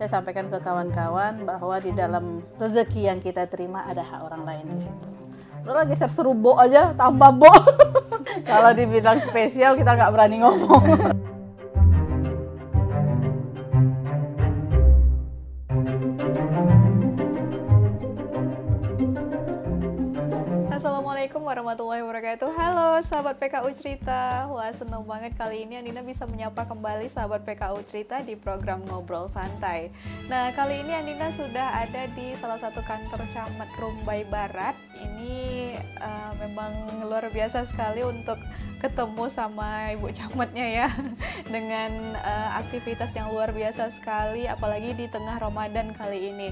saya sampaikan ke kawan-kawan bahwa di dalam rezeki yang kita terima ada hak orang lain di situ. Udah geser serubo aja, tambah bo. Kalau dibilang spesial kita nggak berani ngomong. Assalamualaikum warahmatullahi wabarakatuh. Halo sahabat PKU Cerita. Wah, seneng banget kali ini Andina bisa menyapa kembali sahabat PKU Cerita di program Ngobrol Santai. Nah, kali ini Andina sudah ada di salah satu kantor camat Rumbai Barat. Ini memang luar biasa sekali untuk ketemu sama ibu camatnya ya. Dengan aktivitas yang luar biasa sekali, apalagi di tengah Ramadan kali ini.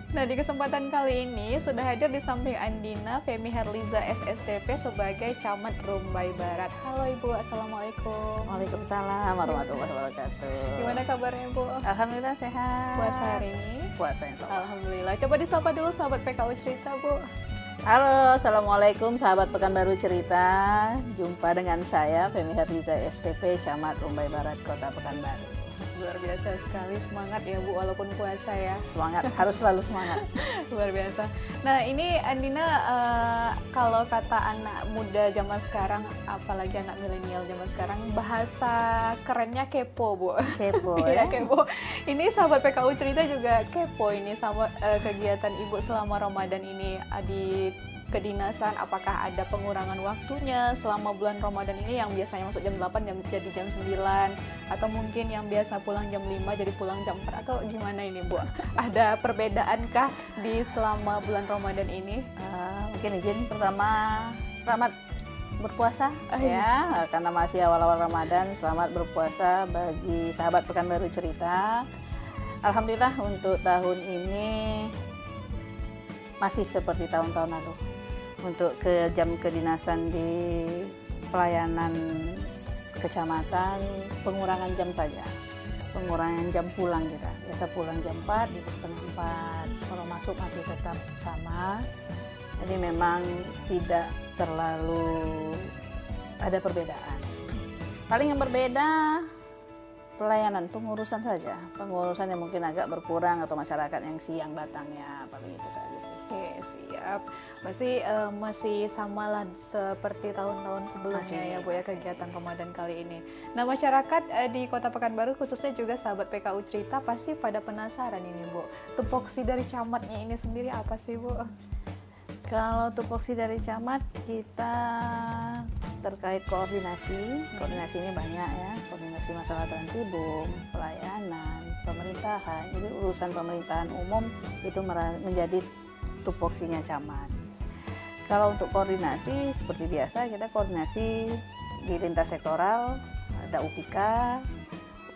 Nah, di kesempatan kali ini sudah hadir di samping Andina Femi Herliza SSTP sebagai Camat Rumbai Barat. Halo Ibu, Assalamualaikum. Waalaikumsalam warahmatullahi wabarakatuh. Gimana kabarnya Bu? Alhamdulillah sehat. Puasa hari ini? Puasa insya Allah. Alhamdulillah. Coba disapa dulu sahabat PKU Cerita Bu. Halo, Assalamualaikum sahabat Pekanbaru Cerita. Jumpa dengan saya Femi Herliza STP Camat Rumbai Barat Kota Pekanbaru. Luar biasa sekali, semangat ya Bu walaupun puasa ya. Semangat, harus selalu semangat. Luar biasa. Nah, ini Andina kalau kata anak muda zaman sekarang, apalagi anak milenial zaman sekarang, bahasa kerennya kepo Bu. Kepo ya. ya. Kepo. Ini sahabat PKU Cerita juga kepo ini sama kegiatan Ibu selama Ramadan ini di kedinasan, apakah ada pengurangan waktunya selama bulan Ramadan ini yang biasanya masuk jam 8 jadi jam 9, atau mungkin yang biasa pulang jam 5 jadi pulang jam 4, atau gimana ini Bu? Ada perbedaankah di selama bulan Ramadan ini? Mungkin izin pertama selamat berpuasa ya, karena masih awal-awal Ramadan. Selamat berpuasa bagi sahabat Pekanbaru Cerita. Alhamdulillah untuk tahun ini masih seperti tahun-tahun lalu. Untuk ke jam kedinasan di pelayanan kecamatan, pengurangan jam saja. Pengurangan jam pulang kita. Biasa pulang jam 4, itu setengah 4. Kalau masuk masih tetap sama. Jadi memang tidak terlalu ada perbedaan. Paling yang berbeda pelayanan, pengurusan saja. Pengurusan yang mungkin agak berkurang atau masyarakat yang siang datangnya, paling itu saja sih. Oke, siap. Pasti masih sama lah seperti tahun-tahun sebelumnya ya Bu ya, kegiatan Ramadan kali ini. Nah, masyarakat di Kota Pekanbaru khususnya juga sahabat PKU Cerita pasti pada penasaran ini Bu. Tupoksi dari camatnya ini sendiri apa sih Bu? Kalau tupoksi dari camat kita terkait koordinasi ini banyak ya, koordinasi masalah tertibum, pelayanan, pemerintahan. Jadi urusan pemerintahan umum itu menjadi tupoksinya camat. Kalau untuk koordinasi seperti biasa kita koordinasi di lintas sektoral, ada UPK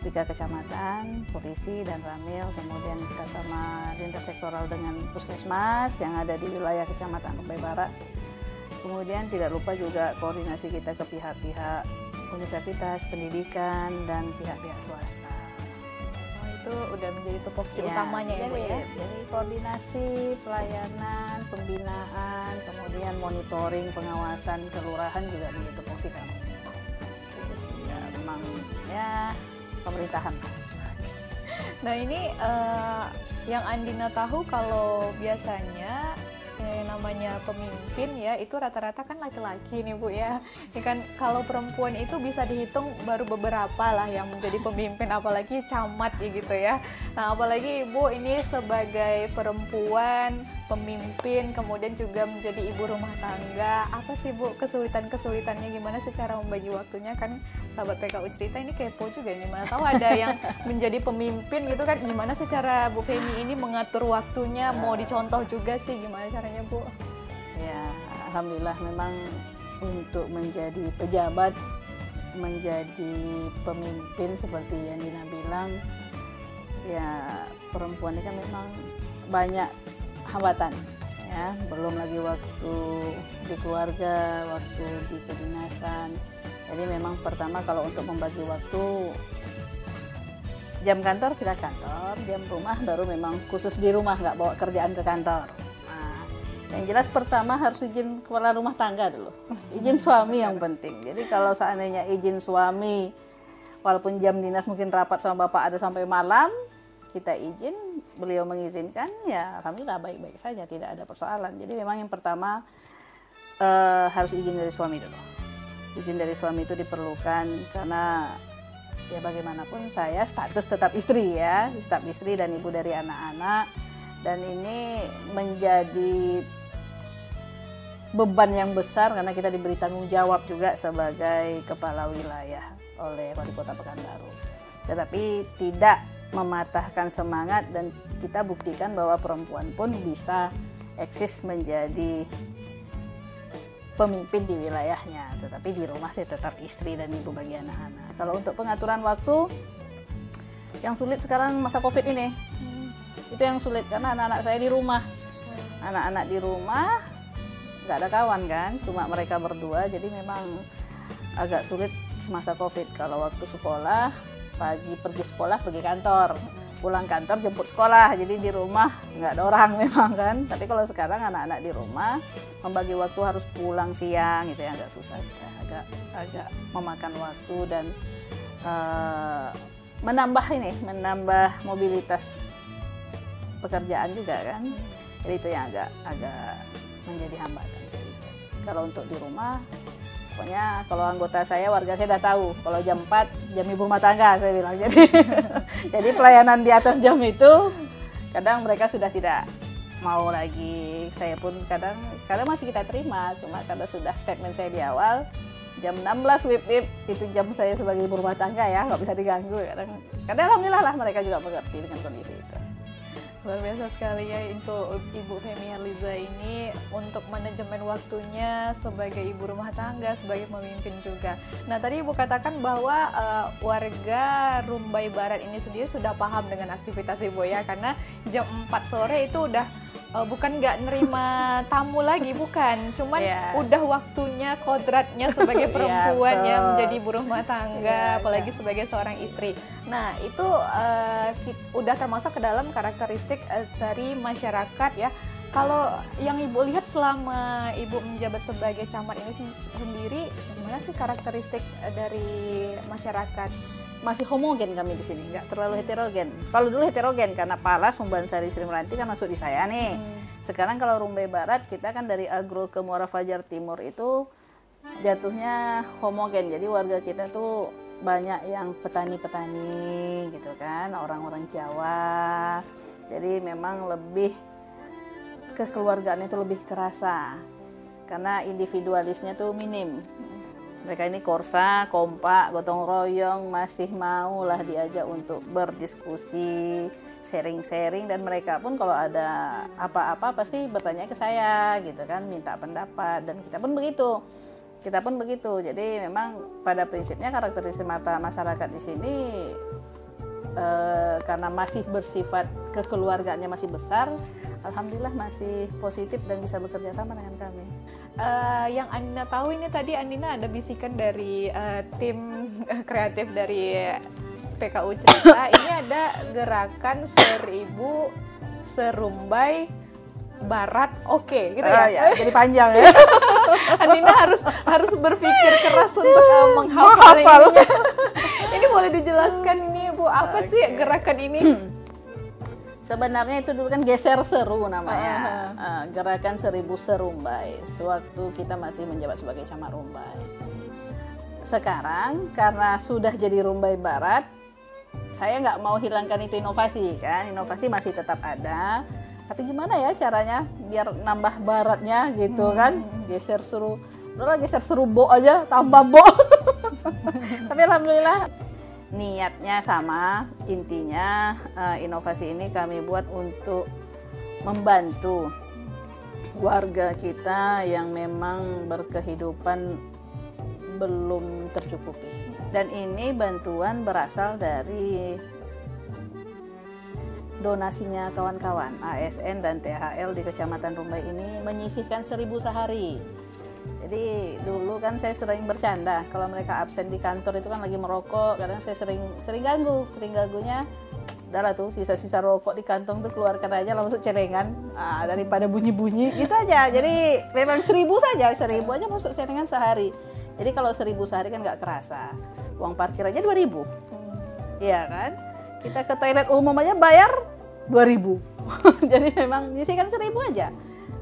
kecamatan, polisi dan Ramil, kemudian kita sama lintas sektoral dengan puskesmas yang ada di wilayah kecamatan Rumbai Barat. Kemudian tidak lupa juga koordinasi kita ke pihak-pihak universitas, pendidikan, dan pihak-pihak swasta. Oh, itu udah menjadi tupoksi utamanya ya Bu ya? Jadi koordinasi, pelayanan, pembinaan, kemudian monitoring, pengawasan kelurahan juga menjadi tupoksi kami. Ya, memang ya pemerintahan. Nah, ini yang Andina tahu kalau biasanya namanya pemimpin ya itu rata-rata kan laki-laki nih Bu ya. Ini kan kalau perempuan itu bisa dihitung baru beberapa lah yang menjadi pemimpin, apalagi camat ya gitu ya. Nah, apalagi Ibu ini sebagai perempuan pemimpin, kemudian juga menjadi ibu rumah tangga. Apa sih Bu kesulitan-kesulitannya, gimana secara membagi waktunya? Kan sahabat PKU Cerita ini kepo juga, gimana tahu ada yang menjadi pemimpin gitu kan, gimana secara Bu Femi ini mengatur waktunya, mau dicontoh juga sih gimana caranya Bu? Ya, alhamdulillah memang untuk menjadi pejabat, menjadi pemimpin seperti yang Dina bilang, ya perempuan ini kan memang banyak hambatan ya, belum lagi waktu di keluarga, waktu di kedinasan. Jadi memang pertama kalau untuk membagi waktu, jam kantor kita kantor, jam rumah baru memang khusus di rumah, nggak bawa kerjaan ke kantor. Nah, yang jelas pertama harus izin kepala rumah tangga dulu, izin suami yang penting. Jadi kalau seandainya izin suami, walaupun jam dinas mungkin rapat sama bapak ada sampai malam, kita izin, beliau mengizinkan, ya alhamdulillah baik-baik saja, tidak ada persoalan. Jadi memang yang pertama harus izin dari suami dulu. Izin dari suami itu diperlukan karena ya bagaimanapun saya status tetap istri ya, tetap istri dan ibu dari anak-anak, dan ini menjadi beban yang besar karena kita diberi tanggung jawab juga sebagai kepala wilayah oleh Wali Kota Pekanbaru. Tetapi tidak mematahkan semangat dan kita buktikan bahwa perempuan pun bisa eksis menjadi pemimpin di wilayahnya, tetapi di rumah saya tetap istri dan ibu bagi anak-anak. Kalau untuk pengaturan waktu, yang sulit sekarang masa Covid ini, itu yang sulit karena anak-anak saya di rumah. Anak-anak di rumah, nggak ada kawan kan, cuma mereka berdua, jadi memang agak sulit semasa Covid. Kalau waktu sekolah, pagi pergi sekolah, pergi kantor. Pulang kantor jemput sekolah, jadi di rumah nggak ada orang memang kan. Tapi kalau sekarang anak-anak di rumah membagi waktu harus pulang siang, itu yang agak susah, agak memakan waktu dan menambah mobilitas pekerjaan juga kan. Jadi itu yang agak menjadi hambatan sedikit. Kalau untuk di rumah, pokoknya kalau anggota saya, warga saya udah tahu kalau jam 4 jam ibu rumah tangga saya bilang. Jadi pelayanan di atas jam itu kadang mereka sudah tidak mau lagi. Saya pun kadang masih kita terima, cuma karena sudah statement saya di awal jam 16 wip itu jam saya sebagai ibu rumah tangga ya, nggak bisa diganggu. Kadang alhamdulillah lah mereka juga mengerti dengan kondisi itu. Luar biasa sekali ya untuk Ibu Femi Herliza ini untuk manajemen waktunya sebagai ibu rumah tangga, sebagai pemimpin juga. Nah tadi Ibu katakan bahwa warga Rumbai Barat ini sendiri sudah paham dengan aktivitas Ibu ya, karena jam 4 sore itu udah bukan nggak nerima tamu lagi, bukan, cuman udah waktunya kodratnya sebagai perempuan yang menjadi ibu rumah tangga, apalagi sebagai seorang istri. Nah itu udah termasuk ke dalam karakteristik dari masyarakat ya. Kalau yang Ibu lihat selama Ibu menjabat sebagai camat ini sendiri, gimana sih karakteristik dari masyarakat? Masih homogen kami di sini, nggak terlalu heterogen. Kalau dulu heterogen karena Pala, Sumbansari, Sri Meranti kan masuk di saya nih. Sekarang kalau Rumbai Barat, kita kan dari Agro ke Muara Fajar Timur itu jatuhnya homogen. Jadi warga kita tuh banyak yang petani-petani gitu kan, orang-orang Jawa. Jadi memang lebih kekeluargaan itu lebih kerasa karena individualisnya tuh minim. Mereka ini korsa, kompak, gotong royong, masih mau lah diajak untuk berdiskusi, sharing-sharing, dan mereka pun kalau ada apa-apa pasti bertanya ke saya gitu kan, minta pendapat, dan kita pun begitu. Jadi memang pada prinsipnya karakteristik masyarakat di sini karena masih bersifat kekeluargaannya masih besar, alhamdulillah masih positif dan bisa bekerja sama dengan kami. Yang Andina tahu ini tadi Andina ada bisikan dari tim kreatif dari PKU Cerita, ini ada gerakan 1000 serumbai barat, oke, gitu ya? Jadi panjang ya. Andina harus berpikir keras untuk menghafal ini. Ini boleh dijelaskan ini Bu, apa sih gerakan ini? Sebenarnya itu dulu kan geser seru namanya, gerakan 1000 serumbai, sewaktu kita masih menjabat sebagai camat Rumbai. Sekarang karena sudah jadi Rumbai Barat, saya nggak mau hilangkan itu inovasi kan, inovasi masih tetap ada, tapi gimana ya caranya biar nambah baratnya gitu kan, geser seru, udahlah geser seru bo aja, tambah bo. Tapi alhamdulillah niatnya sama, intinya inovasi ini kami buat untuk membantu warga kita yang memang berkehidupan belum tercukupi. Dan ini bantuan berasal dari donasinya kawan-kawan ASN dan THL di Kecamatan Rumbai ini menyisihkan 1000 sehari. Jadi dulu kan saya sering bercanda kalau mereka absen di kantor itu kan lagi merokok, kadang saya sering ganggunya, udahlah tuh sisa-sisa rokok di kantong tuh keluarkan aja langsung celengan, daripada bunyi-bunyi gitu aja. Jadi memang 1000 saja, 1000 aja masuk celengan sehari. Jadi kalau 1000 sehari kan nggak kerasa, uang parkir aja 2000, iya kan? Kita ke toilet umum aja bayar 2.000. Jadi memang disihkan 1.000 aja.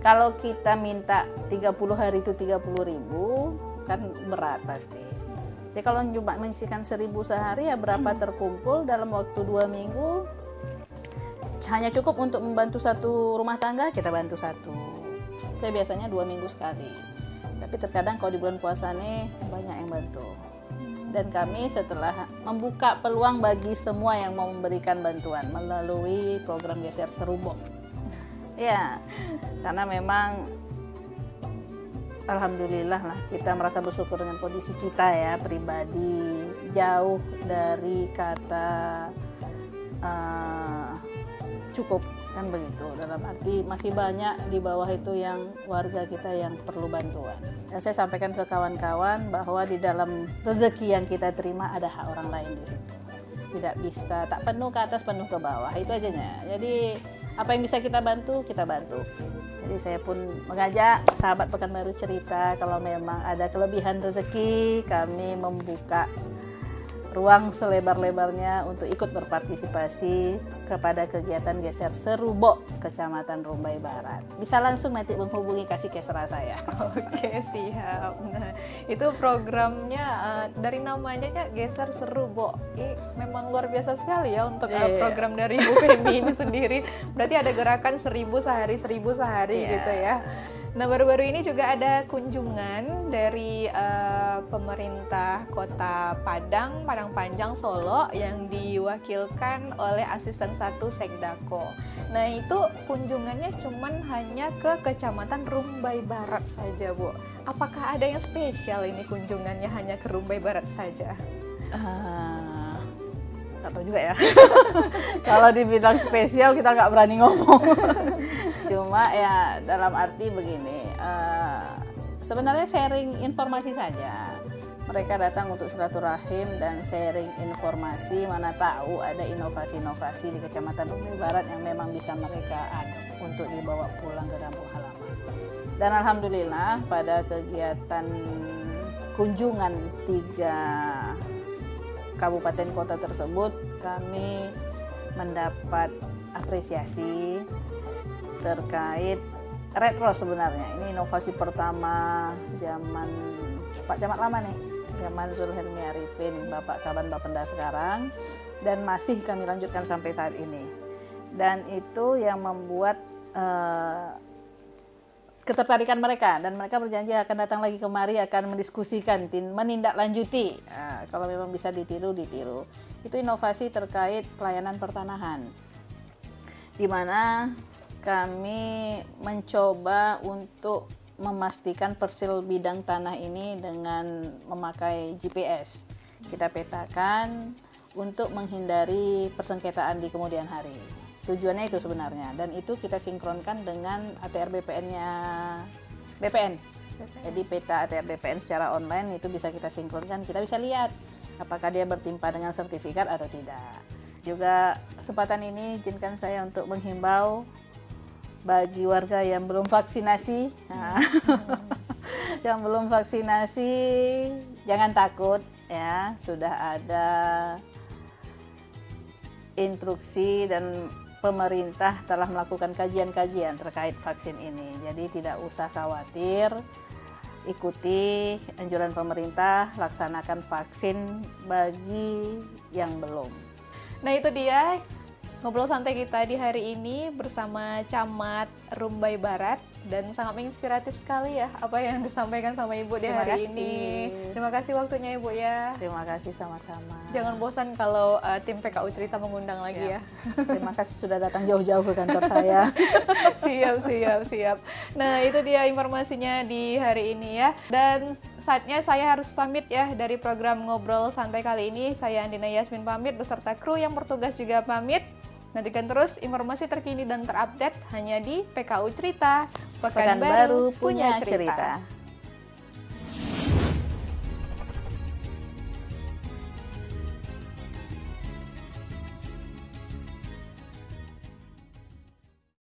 Kalau kita minta 30 hari itu 30.000 kan berat pasti. Jadi kalau cuma menyisihkan 1.000 sehari ya berapa terkumpul dalam waktu 2 minggu, hanya cukup untuk membantu satu rumah tangga, kita bantu satu. Saya biasanya 2 minggu sekali. Tapi terkadang kalau di bulan puasa nih banyak yang bantu. Dan kami setelah membuka peluang bagi semua yang mau memberikan bantuan melalui program Geser Serubok. Ya, karena memang alhamdulillah lah kita merasa bersyukur dengan kondisi kita ya pribadi, jauh dari kata cukup kan begitu, dalam arti masih banyak di bawah itu yang warga kita yang perlu bantuan. Dan saya sampaikan ke kawan-kawan bahwa di dalam rezeki yang kita terima ada hak orang lain di situ. Tidak bisa tak penuh ke atas penuh ke bawah, itu ajanya. Jadi apa yang bisa kita bantu, kita bantu. Jadi saya pun mengajak sahabat Pekanbaru cerita kalau memang ada kelebihan rezeki, kami membuka ruang selebar-lebarnya untuk ikut berpartisipasi kepada kegiatan Geser Serubok Kecamatan Rumbai Barat. Bisa langsung nanti menghubungi kasih kesra saya. Oke, siap. Nah, itu programnya dari namanya ya Geser Serubok. Memang luar biasa sekali ya untuk program dari Bu Femi ini sendiri. Berarti ada gerakan 1.000 sehari, 1.000 sehari gitu ya. Nah, baru-baru ini juga ada kunjungan dari pemerintah Kota Padang Panjang Solo yang diwakilkan oleh Asisten 1 Sekdako. Nah, itu kunjungannya cuman hanya ke Kecamatan Rumbai Barat saja, Bu. Apakah ada yang spesial ini kunjungannya hanya ke Rumbai Barat saja? Nggak tahu juga ya. Kalau dibilang spesial kita nggak berani ngomong. Cuma ya dalam arti begini, sebenarnya sharing informasi saja. Mereka datang untuk silaturahim dan sharing informasi, mana tahu ada inovasi-inovasi di Kecamatan Rumbai Barat yang memang bisa mereka ada untuk dibawa pulang ke kampung halaman. Dan alhamdulillah pada kegiatan kunjungan 3 kabupaten kota tersebut kami mendapat apresiasi terkait Red Cross. Sebenarnya ini inovasi pertama zaman Pak Camat lama nih, zaman Zulhelmi Arifin, Bapak Kaban Bapenda sekarang, dan masih kami lanjutkan sampai saat ini. Dan itu yang membuat ketertarikan mereka, dan mereka berjanji akan datang lagi kemari, akan mendiskusikan, menindaklanjuti. Nah, kalau memang bisa ditiru. Itu inovasi terkait pelayanan pertanahan, di mana kami mencoba untuk memastikan persil bidang tanah ini dengan memakai GPS. Kita petakan untuk menghindari persengketaan di kemudian hari. Tujuannya itu sebenarnya, dan itu kita sinkronkan dengan ATR BPN-nya BPN. Jadi peta ATR BPN secara online itu bisa kita sinkronkan, kita bisa lihat apakah dia bertimpa dengan sertifikat atau tidak. Juga kesempatan ini izinkan saya untuk menghimbau bagi warga yang belum vaksinasi, yang belum vaksinasi jangan takut ya, sudah ada instruksi dan pemerintah telah melakukan kajian-kajian terkait vaksin ini. Jadi tidak usah khawatir, ikuti anjuran pemerintah, laksanakan vaksin bagi yang belum. Nah, itu dia ngobrol santai kita di hari ini bersama Camat Rumbai Barat, dan sangat menginspiratif sekali ya apa yang disampaikan sama Ibu di hari ini. Terima kasih waktunya Ibu ya. Terima kasih sama-sama. Jangan bosan kalau tim PKU Cerita mengundang lagi ya. Terima kasih sudah datang jauh-jauh ke kantor saya. Siap. Nah, itu dia informasinya di hari ini ya. Dan saatnya saya harus pamit ya dari program Ngobrol Santai kali ini. Saya Andina Yasmin pamit beserta kru yang bertugas juga pamit. Nantikan terus informasi terkini dan terupdate hanya di PKU Cerita. Pekanbaru punya cerita.